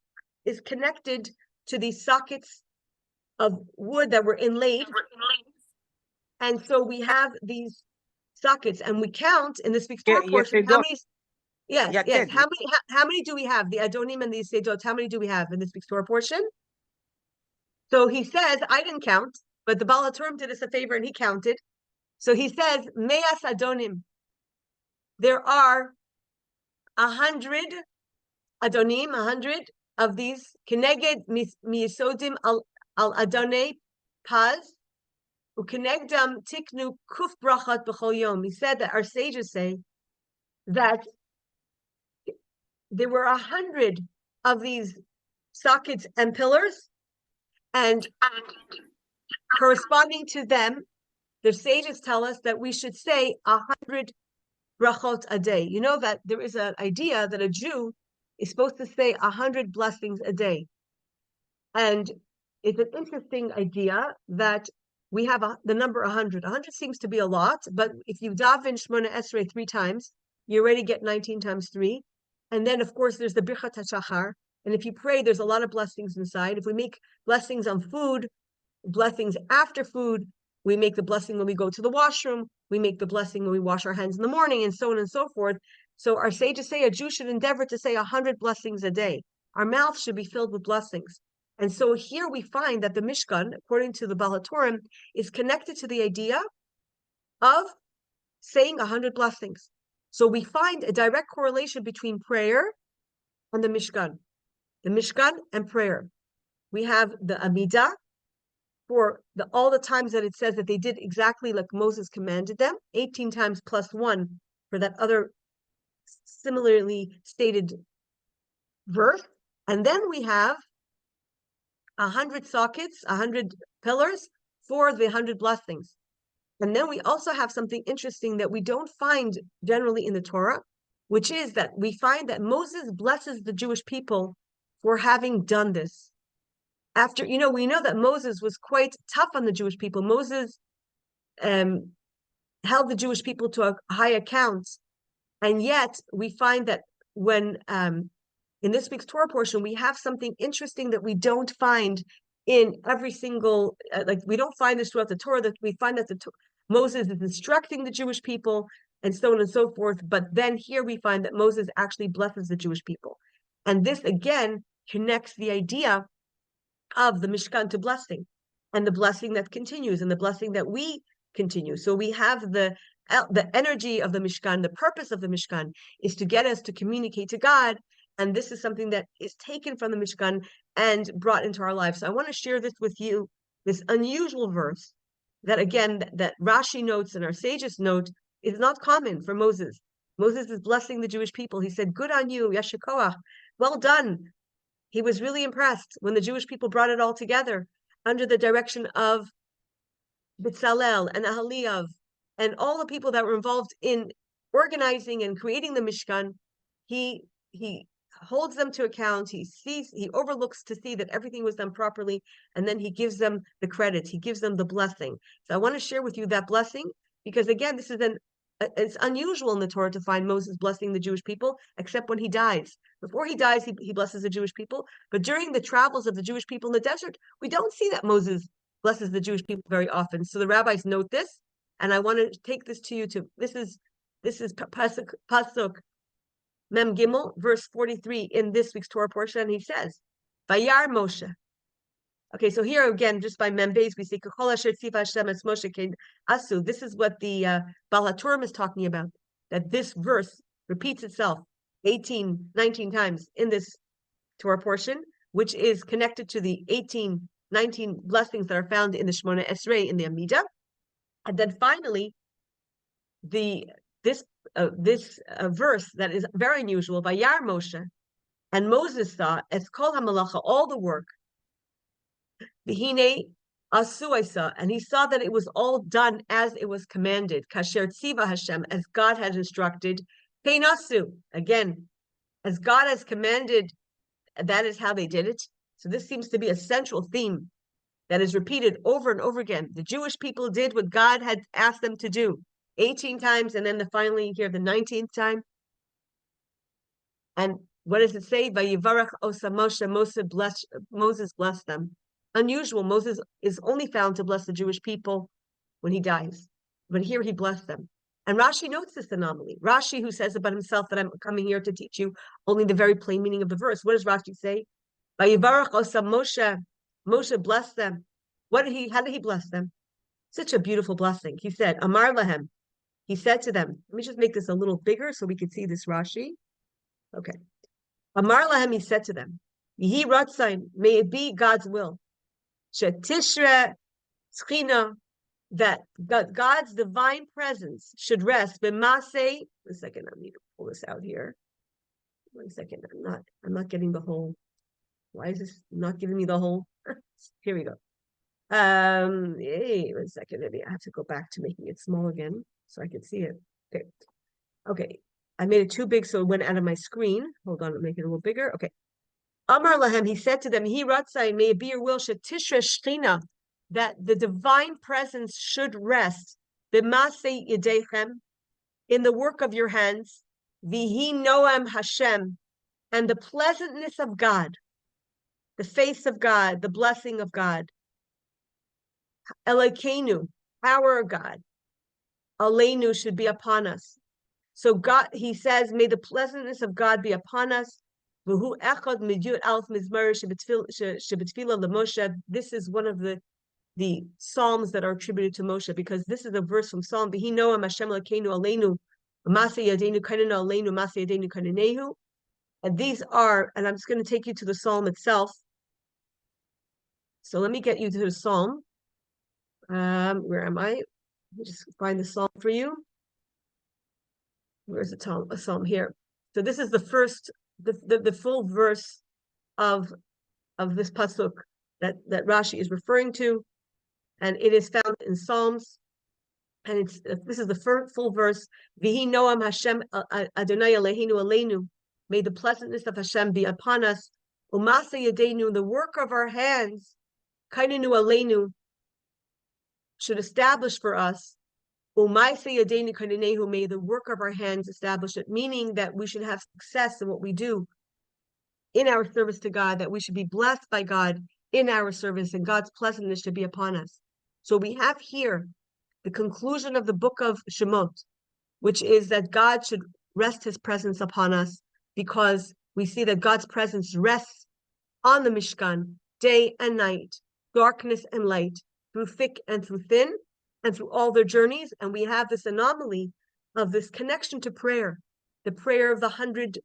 Speaker 1: connected to these sockets of wood that were inlaid. And so we have these sockets, and we count in this week's Torah portion how many. Yes. How many do we have? The Adonim and the Sedot. How many do we have in this week's Torah portion? So he says, I didn't count, but the Baal HaTurim did us a favor and he counted. So he says, Me'as Adonim. There are 100 Adonim, 100 of these. Keneged miyisodim al Adonai Paz. Ukenegdam tiknu kuf brachat b'chol yom. He said that our sages say that there were 100 of these sockets and pillars, and corresponding to them, the sages tell us that we should say 100 brachot a day. You know that there is an idea that a Jew is supposed to say 100 blessings a day. And it's an interesting idea that we have the number 100. 100 seems to be a lot, but if you daven Shemona Esrei 3 times, you already get 19 times 3. And then, of course, there's the Birchat HaShachar. And if you pray, there's a lot of blessings inside. If we make blessings on food, blessings after food, we make the blessing when we go to the washroom, we make the blessing when we wash our hands in the morning, and so on and so forth. So our sages say a Jew should endeavor to say 100 blessings a day. Our mouth should be filled with blessings. And so here we find that the Mishkan, according to the Baal HaTurim, is connected to the idea of saying 100 blessings. So we find a direct correlation between prayer and the Mishkan and prayer. We have the Amidah for all the times that it says that they did exactly like Moses commanded them, 18 times plus 1 for that other similarly stated verse. And then we have 100 sockets, 100 pillars for the 100 blessings. And then we also have something interesting that we don't find generally in the Torah, which is that we find that Moses blesses the Jewish people for having done this. After, we know that Moses was quite tough on the Jewish people. Moses held the Jewish people to a high account. And yet we find that when in this week's Torah portion, we have something interesting that we don't find in every single, we don't find this throughout the Torah, that we find that Moses is instructing the Jewish people and so on and so forth. But then here we find that Moses actually blesses the Jewish people. And this again connects the idea of the Mishkan to blessing, and the blessing that continues, and the blessing that we continue. So we have the energy of the Mishkan. The purpose of the Mishkan is to get us to communicate to God, and this is something that is taken from the Mishkan and brought into our lives. So I want to share this with you, this unusual verse that again that Rashi notes and our sages note is not common for Moses. Moses is blessing the Jewish people. He said, "Good on you, Yashikoach, well done." He was really impressed when the Jewish people brought it all together under the direction of Bitzalel and Ahaliav and all the people that were involved in organizing and creating the Mishkan. He holds them to account. He overlooks to see that everything was done properly, and then he gives them the credit. He gives them the blessing. So I want to share with you that blessing because again, this is it's unusual in the Torah to find Moses blessing the Jewish people, except when he dies. Before he dies, he blesses the Jewish people. But during the travels of the Jewish people in the desert, we don't see that Moses blesses the Jewish people very often. So the rabbis note this, and I want to take this to you to, this is Pasuk Mem Gimel, verse 43 in this week's Torah portion, and he says, Vayar Moshe. Okay, so here again, just by Mem Beis, we see Kachol Asher Tziva Hashem Es Moshe Kein Asu. This is what the Baal HaTurim is talking about, that this verse repeats itself 18, 19 times in this Torah portion, which is connected to the 18, 19 blessings that are found in the Shemot Esrei in the Amidah. And then finally, this verse that is very unusual, Vayar Moshe, and Moses saw Es Kol HaMalacha, all the work, V'hinei asu I saw, and he saw that it was all done as it was commanded, Kasher Tziva Hashem, as God had instructed, Kein asu, again, as God has commanded, that is how they did it. So this seems to be a central theme that is repeated over and over again. The Jewish people did what God had asked them to do 18 times, and then finally here the 19th time. And what does it say? Vayivarach osa Moshe, Moses blessed them. Unusual, Moses is only found to bless the Jewish people when he dies. But here he blessed them. And Rashi notes this anomaly. Rashi, who says about himself that I'm coming here to teach you only the very plain meaning of the verse. What does Rashi say? Vayivarach osa Moshe, Moshe blessed them. How did he bless them? Such a beautiful blessing. He said, Amar lahem. He said to them, let me just make this a little bigger so we can see this Rashi. Okay. Amar lahem, he said to them, Yehi ratzain, may it be God's will. Shetishre Schina, that God's divine presence should rest. B'masei, a second, I need to pull this out here. 1 second, I'm not getting the whole. Why is this not giving me the whole? Here we go. Hey, 1 second, maybe I have to go back to making it small again so I can see it. Okay. I made it too big, so it went out of my screen. Hold on, I'll make it a little bigger. Okay. Amar lahem, he said to them, He ratzai, may it be your will, shetishre shchina, that the divine presence should rest, b'masei yedechem, in the work of your hands, vihi noam Hashem, and the pleasantness of God, the face of God, the blessing of God, Elokeinu, our God, Aleinu, should be upon us. So God, he says, may the pleasantness of God be upon us. This is one of the psalms that are attributed to Moshe, because this is a verse from Psalm. And these are, and I'm just going to take you to the psalm itself. So let me get you to the psalm. Where am I? Let me just find the psalm for you. Where's a psalm here? So this is the first, the full verse of this pasuk that Rashi is referring to, and it is found in Psalms and this is the full verse. Vihi Noam Hashem Adonai Eloheinu Aleinu. May the pleasantness of Hashem be upon us. Umasa Yadeinu, the work of our hands, Kainenu Aleinu, should establish for us. Umaisa Yadeinu Kainehu, may the work of our hands establish it, meaning that we should have success in what we do in our service to God, that we should be blessed by God in our service, and God's pleasantness should be upon us. So we have here the conclusion of the book of Shemot, which is that God should rest his presence upon us, because we see that God's presence rests on the Mishkan day and night, darkness and light, through thick and through thin, and through all their journeys. And we have this anomaly of this connection to prayer, the prayer of the 100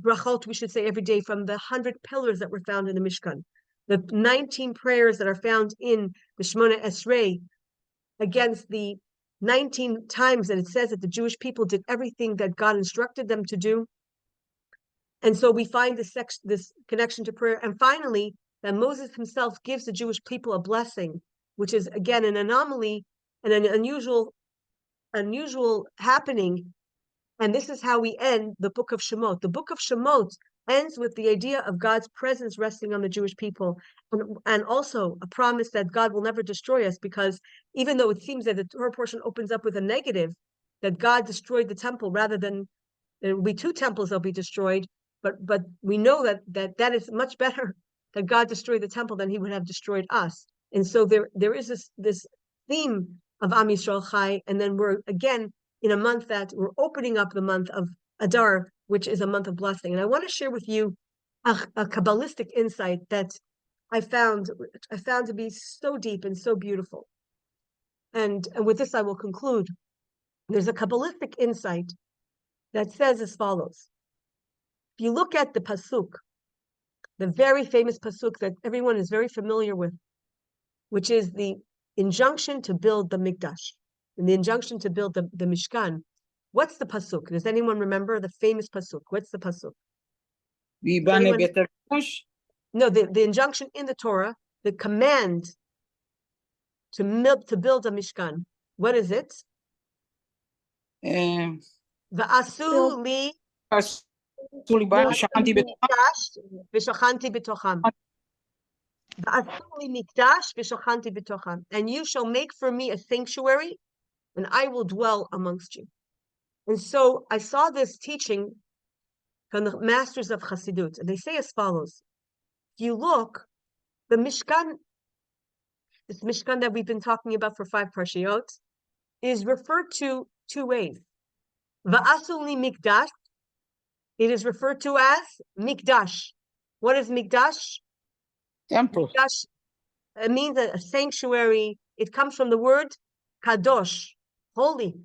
Speaker 1: brachot, we should say every day, from the 100 pillars that were found in the Mishkan, the 19 prayers that are found in the Shemona Esrei, against the 19 times that it says that the Jewish people did everything that God instructed them to do. And so we find this connection to prayer. And finally, that Moses himself gives the Jewish people a blessing, which is, again, an anomaly and an unusual happening. And this is how we end the book of Shemot. The book of Shemot ends with the idea of God's presence resting on the Jewish people, and also a promise that God will never destroy us, because even though it seems that the Torah portion opens up with a negative, that God destroyed the temple rather than there will be 2 temples that'll be destroyed, but we know that is much better that God destroyed the temple than he would have destroyed us. And so there is this theme of Am Yisrael Chai, and then we're again in a month that we're opening up the month of Adar, which is a month of blessing. And I want to share with you a Kabbalistic insight that I found to be so deep and so beautiful. And with this, I will conclude. There's a Kabbalistic insight that says as follows. If you look at the Pasuk, the very famous Pasuk that everyone is very familiar with, which is the injunction to build the Mikdash, and the injunction to build the Mishkan. What's the Pasuk? Does anyone remember the famous Pasuk? What's the Pasuk? No, the injunction in the Torah, the command to build a Mishkan. What is it? Va'asu li v'shachanti b'tocham. And you shall make for me a sanctuary, and I will dwell amongst you. And so I saw this teaching from the masters of Chassidut, and they say as follows. If you look, the Mishkan, this Mishkan that we've been talking about for 5 parshiyot, is referred to 2 ways. Va'asuli mikdash, it is referred to as mikdash. What is mikdash?
Speaker 2: Temple.
Speaker 1: Mikdash, it means a sanctuary. It comes from the word kadosh, holy,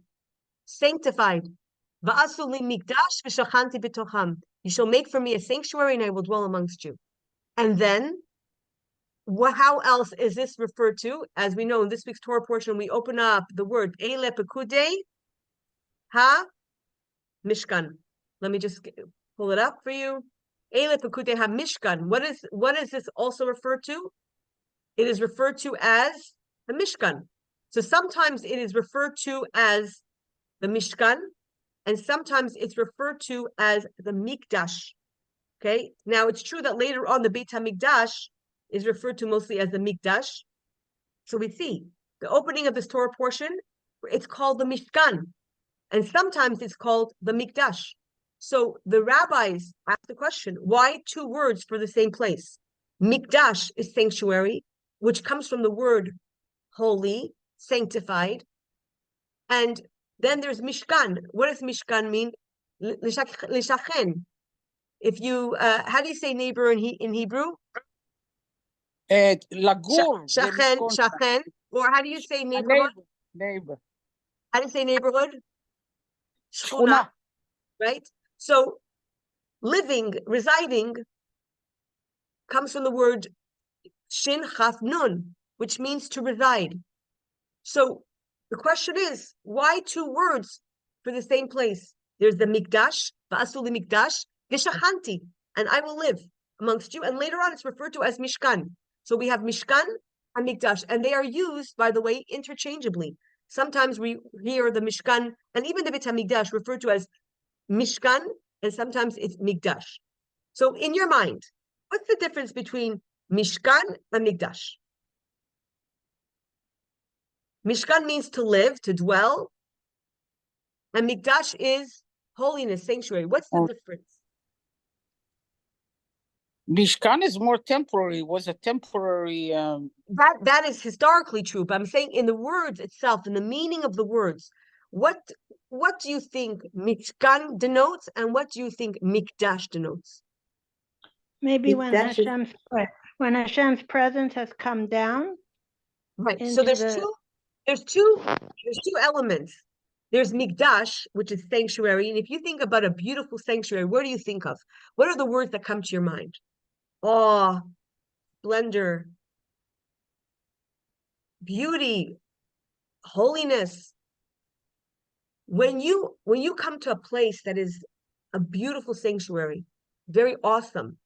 Speaker 1: sanctified. Va'asuli mikdash v'shachanti b'tocham. You shall make for me a sanctuary, and I will dwell amongst you. And then, how else is this referred to? As we know, in this week's Torah portion, we open up the word Eile Pekudei Ha Mishkan. Let me just pull it up for you. Eile Pekudei Ha Mishkan. What is this also referred to? It is referred to as the Mishkan. So sometimes it is referred to as the Mishkan, and sometimes it's referred to as the Mikdash. Okay. Now it's true that later on the Beit HaMikdash is referred to mostly as the Mikdash. So we see the opening of this Torah portion, it's called the Mishkan, and sometimes it's called the Mikdash. So the rabbis ask the question, why 2 words for the same place? Mikdash is sanctuary, which comes from the word holy, sanctified. And then there's Mishkan. What does Mishkan mean? Lishachen. If you, how do you say neighbor in Hebrew?
Speaker 2: Lagur.
Speaker 1: Shachen. Or how do you say neighborhood?
Speaker 2: Neighbor.
Speaker 1: How do you say neighborhood?
Speaker 2: Shchuna.
Speaker 1: Right? So living, residing, comes from the word shin chaf nun, which means to reside. So the question is, why 2 words for the same place? There's the Mikdash, Va'asuli Mikdash, V'shachanti, and I will live amongst you. And later on, it's referred to as Mishkan. So we have Mishkan and Mikdash, and they are used, by the way, interchangeably. Sometimes we hear the Mishkan and even the Beit HaMikdash referred to as Mishkan, and sometimes it's Mikdash. So in your mind, what's the difference between Mishkan and Mikdash? Mishkan means to live, to dwell, and Mikdash is holiness, sanctuary. What's the difference?
Speaker 2: Mishkan is more temporary, was a temporary...
Speaker 1: That is historically true, but I'm saying in the words itself, in the meaning of the words, what do you think Mishkan denotes, and what do you think Mikdash denotes?
Speaker 5: Maybe when
Speaker 4: Mikdash is-
Speaker 5: Hashem's presence has come down.
Speaker 1: Right. So there's two elements. There's Mikdash, which is sanctuary, and if you think about a beautiful sanctuary, where do you think of? What are the words that come to your mind? Awe, splendor, beauty, holiness. When you come to a place that is a beautiful sanctuary, very awesome,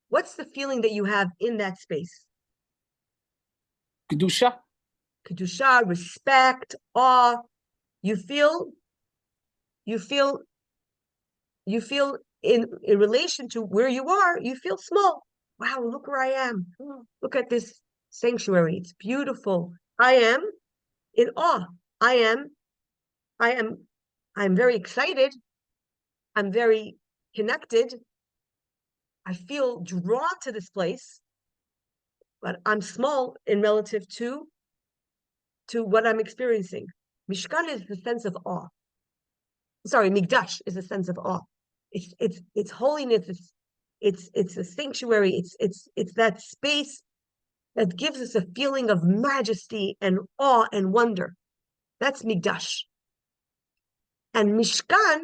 Speaker 1: what's the feeling that you have in that space?
Speaker 2: Kedusha.
Speaker 1: Kedusha, respect, awe. You feel in relation to where you are, you feel small. Wow, look where I am. Look at this sanctuary. It's beautiful. I am in awe. I'm very excited. I'm very connected. I feel drawn to this place, but I'm small in relative to what I'm experiencing. Mishkan is the sense of awe. Sorry, Mikdash is a sense of awe. It's holiness. It's a sanctuary. It's that space that gives us a feeling of majesty and awe and wonder. That's Mikdash. And Mishkan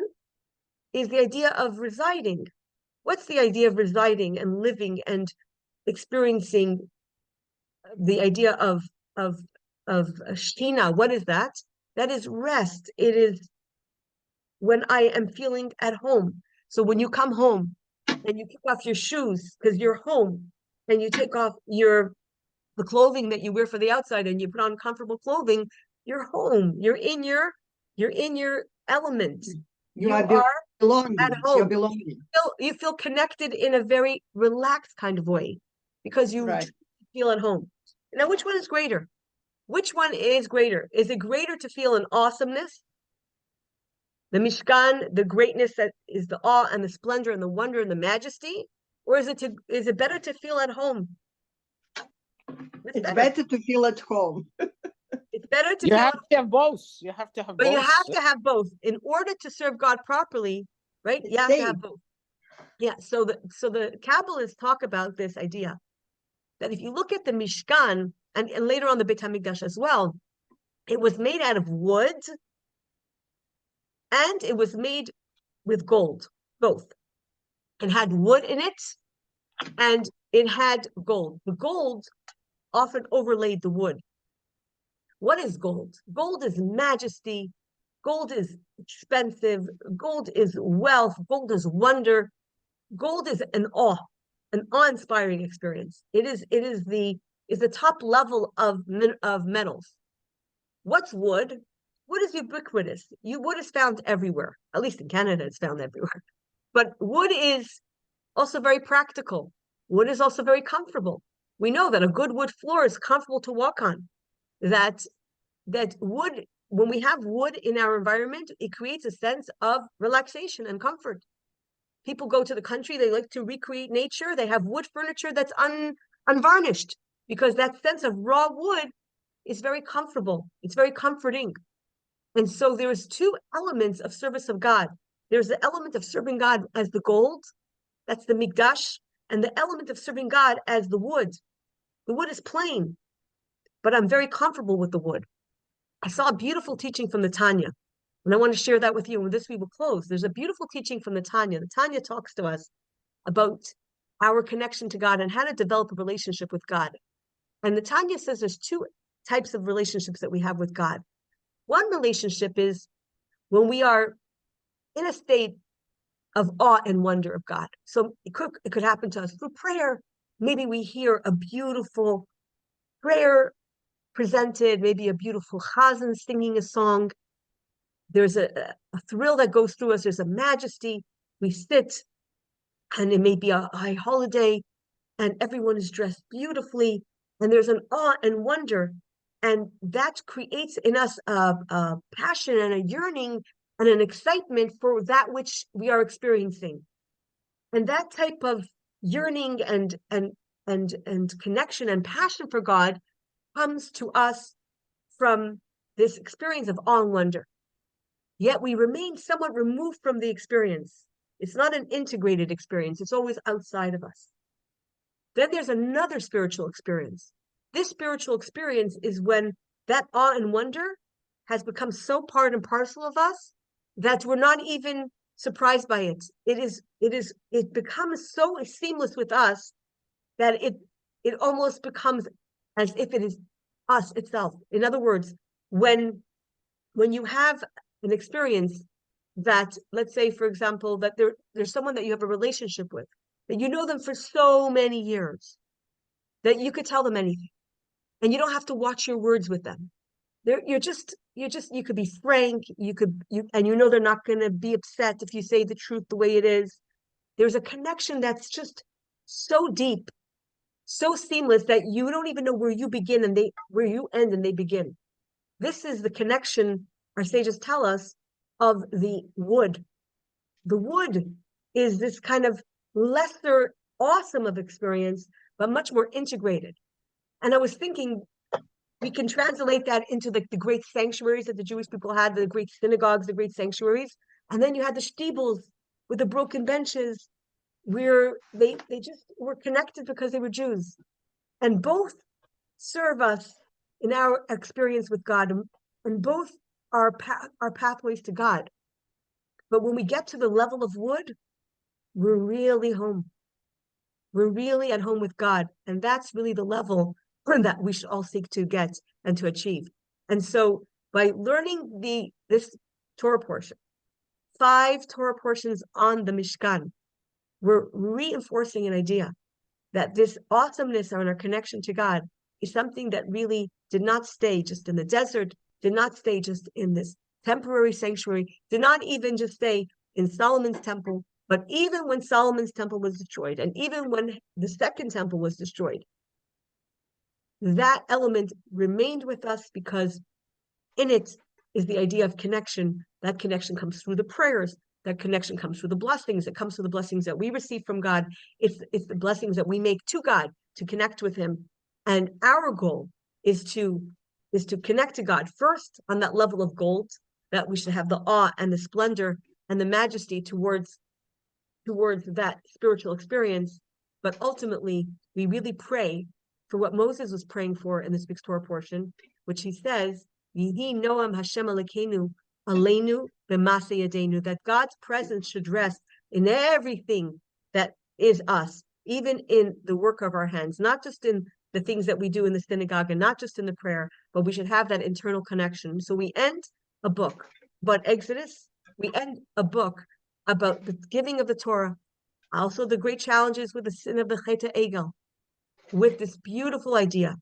Speaker 1: is the idea of residing. What's the idea of residing and living and experiencing the idea of Shechina? What is that? That is rest. It is when I am feeling at home. So when you come home and you kick off your shoes because you're home, and you take off the clothing that you wear for the outside and you put on comfortable clothing, you're home. You're in your element. You are
Speaker 6: belongings,
Speaker 1: at home.
Speaker 6: your belongings.
Speaker 1: You feel connected in a very relaxed kind of way because you
Speaker 6: Right.
Speaker 1: feel at home. Now, which one is greater? Which one is greater? Is it greater to feel an awesomeness? The Mishkan, the greatness that is the awe and the splendor and the wonder and the majesty? Or is it better to feel at home?
Speaker 6: It's better to feel at home.
Speaker 1: It's better to
Speaker 2: You
Speaker 1: feel
Speaker 2: have to have both. You have to have
Speaker 1: but
Speaker 2: both.
Speaker 1: you have to have both in order to serve God properly, right? You have to have both. Yeah. So the Kabbalists talk about this idea that if you look at the Mishkan and later on the Beit HaMikdash as well, it was made out of wood and it was made with gold, both. It had wood in it and it had gold. The gold often overlaid the wood. What is gold? Gold is majesty. Gold is expensive. Gold is wealth. Gold is wonder. Gold is an awe-inspiring experience. It is the top level of metals. What's wood? Wood is ubiquitous. Wood is found everywhere. At least in Canada, it's found everywhere. But wood is also very practical. Wood is also very comfortable. We know that a good wood floor is comfortable to walk on. That wood, when we have wood in our environment, it creates a sense of relaxation and comfort. People go to the country, they like to recreate nature. They have wood furniture that's unvarnished because that sense of raw wood is very comfortable. It's very comforting. And so there's two elements of service of God. There's the element of serving God as the gold, that's the Mikdash, and the element of serving God as the wood. The wood is plain, but I'm very comfortable with the wood. I saw a beautiful teaching from the Tanya, and I want to share that with you. And with this, we will close. There's a beautiful teaching from the Tanya. The Tanya talks to us about our connection to God and how to develop a relationship with God. And the Tanya says there's two types of relationships that we have with God. One relationship is when we are in a state of awe and wonder of God. So it could happen to us through prayer. Maybe we hear a beautiful prayer presented, maybe a beautiful chazan singing a song. There's a thrill that goes through us. There's a majesty. We sit, and it may be a high holiday, and everyone is dressed beautifully, and there's an awe and wonder, and that creates in us a passion and a yearning and an excitement for that which we are experiencing. And that type of yearning and connection and passion for God comes to us from this experience of awe and wonder. Yet we remain somewhat removed from the experience. It's not an integrated experience. It's always outside of us. Then there's another spiritual experience. This spiritual experience is when that awe and wonder has become so part and parcel of us that we're not even surprised by it. It becomes so seamless with us that it almost becomes as if it is us itself. In other words, when you have an experience that, let's say, for example, that there's someone that you have a relationship with, that you know them for so many years, that you could tell them anything, and you don't have to watch your words with them. You could be frank, and you know they're not going to be upset if you say the truth the way it is. There's a connection that's just so deep, so seamless that you don't even know where you begin and where you end and they begin. This is the connection our sages tell us of the wood. The wood is this kind of lesser awesome of experience, but much more integrated. And I was thinking, we can translate that into the great sanctuaries that the Jewish people had, the great synagogues, the great sanctuaries. And then you had the shtibels with the broken benches where they just were connected because they were Jews. And both serve us in our experience with God, and both are pathways to God. But when we get to the level of wood, we're really home. We're really at home with God. And that's really the level that we should all seek to get and to achieve. And so by learning this Torah portion, 5 Torah portions on the Mishkan, we're reinforcing an idea that this awesomeness on our connection to God is something that really did not stay just in the desert, did not stay just in this temporary sanctuary, did not even just stay in Solomon's temple, but even when Solomon's temple was destroyed, and even when the second temple was destroyed, that element remained with us because in it is the idea of connection. That connection comes through the prayers. That connection comes through the blessings. It comes through the blessings that we receive from God. It's the blessings that we make to God to connect with Him. And our goal is to connect to God first on that level of gold, that we should have the awe and the splendor and the majesty towards that spiritual experience. But ultimately, we really pray for what Moses was praying for in this week's Torah portion, which he says, Yihi Noam Hashem Elokeinu Aleinu b'maseh yadeinu, that God's presence should rest in everything that is us, even in the work of our hands, not just in the things that we do in the synagogue and not just in the prayer, but we should have that internal connection. So we end a book about Exodus, we end a book about the giving of the Torah, also the great challenges with the sin of the Chet Egel, with this beautiful idea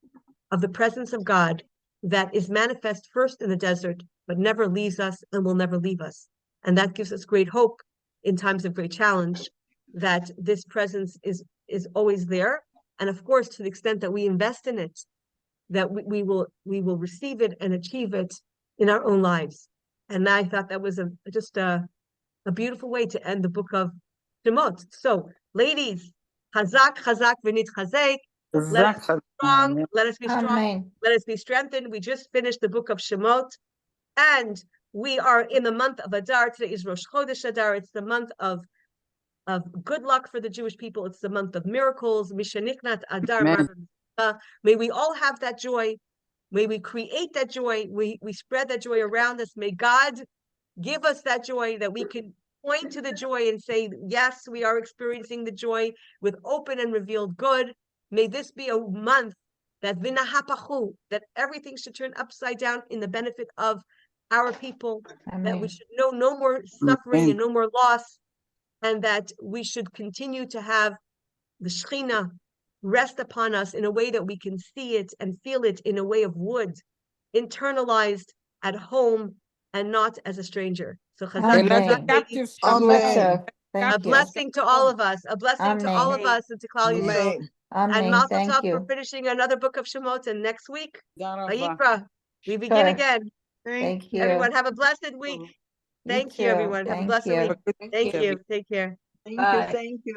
Speaker 1: of the presence of God that is manifest first in the desert, but never leaves us and will never leave us. And that gives us great hope in times of great challenge, that this presence is always there. And of course, to the extent that we invest in it, that we will receive it and achieve it in our own lives. And I thought that was just a beautiful way to end the book of Shemot. So, ladies, chazak, chazak, v'nit chazek. Let us be strong. Let us be strong.
Speaker 3: Amen.
Speaker 1: Let us be strengthened. We just finished the book of Shemot, and we are in the month of Adar. Today is Rosh Chodesh Adar. It's the month of good luck for the Jewish people. It's the month of miracles. Mishanichnat Adar. May we all have that joy. May we create that joy. We spread that joy around us. May God give us that joy, that we can point to the joy and say, yes, we are experiencing the joy with open and revealed good. May this be a month that v'nahapachu, that everything should turn upside down in the benefit of our people, that we should know no more suffering and no more loss, and that we should continue to have the Shekhinah, rest upon us in a way that we can see it and feel it in a way of wood, internalized at home and not as a stranger. So
Speaker 4: Amen.
Speaker 2: Another captive
Speaker 6: Amen.
Speaker 4: Thank
Speaker 1: a
Speaker 4: you.
Speaker 1: blessing to all of us, a blessing to all of
Speaker 4: Amen.
Speaker 1: us and to Klal Yisrael.
Speaker 6: Amen.
Speaker 1: And
Speaker 4: Amen.
Speaker 1: Mazel
Speaker 4: Thank
Speaker 1: Tov for
Speaker 4: you.
Speaker 1: finishing another book of Shemot. And next week,
Speaker 2: Darava.
Speaker 1: Vayikra, we begin
Speaker 4: Sure.
Speaker 1: again.
Speaker 4: Thank you.
Speaker 1: Everyone have a blessed week.
Speaker 4: You
Speaker 1: Thank you,
Speaker 4: too.
Speaker 1: everyone. Have a
Speaker 4: Thank
Speaker 1: blessed
Speaker 4: you.
Speaker 1: week. Thank you. Take care.
Speaker 6: Thank you.
Speaker 4: Bye.
Speaker 6: Thank you.